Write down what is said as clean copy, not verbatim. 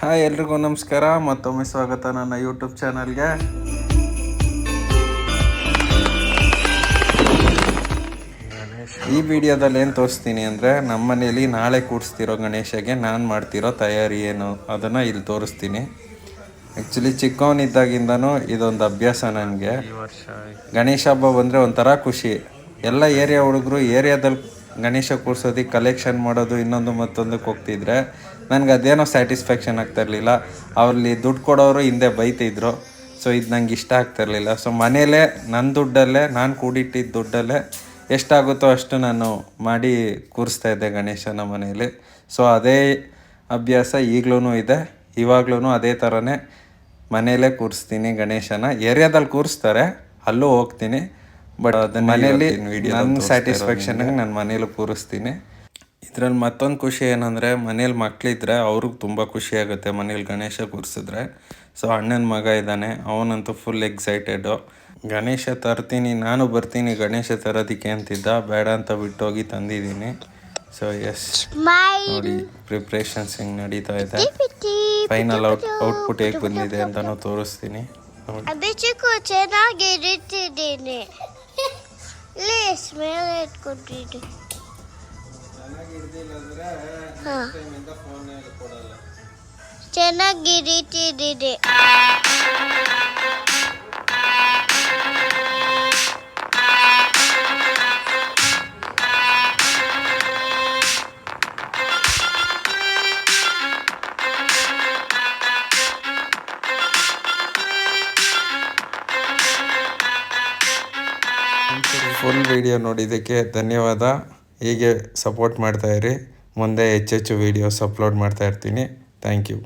Hi ಎಲ್ರಿಗೂ ನಮಸ್ಕಾರ. ಮತ್ತೊಮ್ಮೆ ಸ್ವಾಗತ ನನ್ನ ಯೂಟ್ಯೂಬ್ ಚಾನಲ್ಗೆ. ಈ ವಿಡಿಯೋದಲ್ಲಿ ಏನು ತೋರಿಸ್ತೀನಿ ಅಂದರೆ ನಮ್ಮ ಮನೇಲಿ ನಾಳೆ ಕೂಡಿಸ್ತಿರೋ ಗಣೇಶಗೆ ನಾನು ಮಾಡ್ತಿರೋ ತಯಾರಿ ಏನು ಅದನ್ನು ಇಲ್ಲಿ ತೋರಿಸ್ತೀನಿ. ಆ್ಯಕ್ಚುಲಿ ಚಿಕ್ಕವನಿದ್ದಾಗಿಂದನೂ ಇದೊಂದು ಅಭ್ಯಾಸ ನನಗೆ. ಗಣೇಶ ಹಬ್ಬ ಬಂದರೆ ಒಂಥರ ಖುಷಿ. ಎಲ್ಲ ಏರಿಯಾ ಹುಡುಗರು ಏರಿಯಾದಲ್ಲಿ ಗಣೇಶ ಕೂರ್ಸೋದಕ್ಕೆ ಕಲೆಕ್ಷನ್ ಮಾಡೋದು ಇನ್ನೊಂದು ಮತ್ತೊಂದಕ್ಕೆ ಹೋಗ್ತಿದ್ರೆ ನನಗೆ ಅದೇನೋ ಸ್ಯಾಟಿಸ್ಫ್ಯಾಕ್ಷನ್ ಆಗ್ತಾಯಿರಲಿಲ್ಲ. ಅವ್ರಲ್ಲಿ ದುಡ್ಡು ಕೊಡೋರು ಹಿಂದೆ ಬೈತಿದ್ರು. ಸೊ ಇದು ನಂಗೆ ಇಷ್ಟ ಆಗ್ತಾಯಿರಲಿಲ್ಲ. ಸೊ ಮನೇಲೇ ನನ್ನ ದುಡ್ಡಲ್ಲೇ ನಾನು ಕೂಡಿಟ್ಟಿದ್ದ ದುಡ್ಡಲ್ಲೇ ಎಷ್ಟಾಗುತ್ತೋ ಅಷ್ಟು ನಾನು ಮಾಡಿ ಕೂರಿಸ್ತಾಯಿದ್ದೆ ಗಣೇಶನ ಮನೆಯಲ್ಲಿ. ಸೊ ಅದೇ ಅಭ್ಯಾಸ ಈಗಲೂ ಇದೆ. ಇವಾಗ್ಲೂ ಅದೇ ಥರನೇ ಮನೆಯಲ್ಲೇ ಕೂರಿಸ್ತೀನಿ ಗಣೇಶನ. ಏರಿಯಾದಲ್ಲಿ ಕೂರಿಸ್ತಾರೆ, ಅಲ್ಲೂ ಹೋಗ್ತೀನಿ. ಬಟ್ ಅದನ್ನ ಮನೇಲಿ ನನ್ನ ಸ್ಯಾಟಿಸ್ಫ್ಯಾಕ್ಷನ್ಗೆ ನಾನು ಮನೇಲಿ ಕೂರಿಸ್ತೀನಿ. ಇದರಲ್ಲಿ ಮತ್ತೊಂದು ಖುಷಿ ಏನಂದರೆ ಮನೇಲಿ ಮಕ್ಕಳಿದ್ರೆ ಅವ್ರಿಗೆ ತುಂಬ ಖುಷಿ ಆಗುತ್ತೆ ಮನೇಲಿ ಗಣೇಶ ಕೂರಿಸಿದ್ರೆ. ಸೊ ಅಣ್ಣನ ಮಗ ಇದ್ದಾನೆ, ಅವನಂತೂ ಫುಲ್ ಎಕ್ಸೈಟೆಡು. ಗಣೇಶ ತರ್ತೀನಿ, ನಾನು ಬರ್ತೀನಿ ಗಣೇಶ ತರೋದಕ್ಕೆ ಅಂತಿದ್ದ. ಬೇಡ ಅಂತ ಬಿಟ್ಟೋಗಿ ತಂದಿದ್ದೀನಿ. ಸೊ ಎಸ್, ನೋಡಿ ಪ್ರಿಪ್ರೇಷನ್ಸ್ ಹೆಂಗೆ ನಡೀತಾ ಇದೆ. ಫೈನಲ್ ಔಟ್ಪುಟ್ ಹೇಗೆ ಬಂದಿದೆ ಅಂತಲೂ ತೋರಿಸ್ತೀನಿ. ಚೆನ್ನಾಗಿರುತ್ತಿದ್ದೇನೆ. ಚೆನ್ನಾಗಿರುತ್ತಿದೆ. ಫುಲ್ ವಿಡಿಯೋ ನೋಡಿದ್ದಕ್ಕೆ ಧನ್ಯವಾದ. ಹೀಗೆ ಸಪೋರ್ಟ್ ಮಾಡ್ತಾಯಿರಿ. ಮುಂದೆ ಹೆಚ್ಚೆಚ್ಚು ವೀಡಿಯೋಸ್ ಅಪ್ಲೋಡ್ ಮಾಡ್ತಾಯಿರ್ತೀನಿ. Thank you.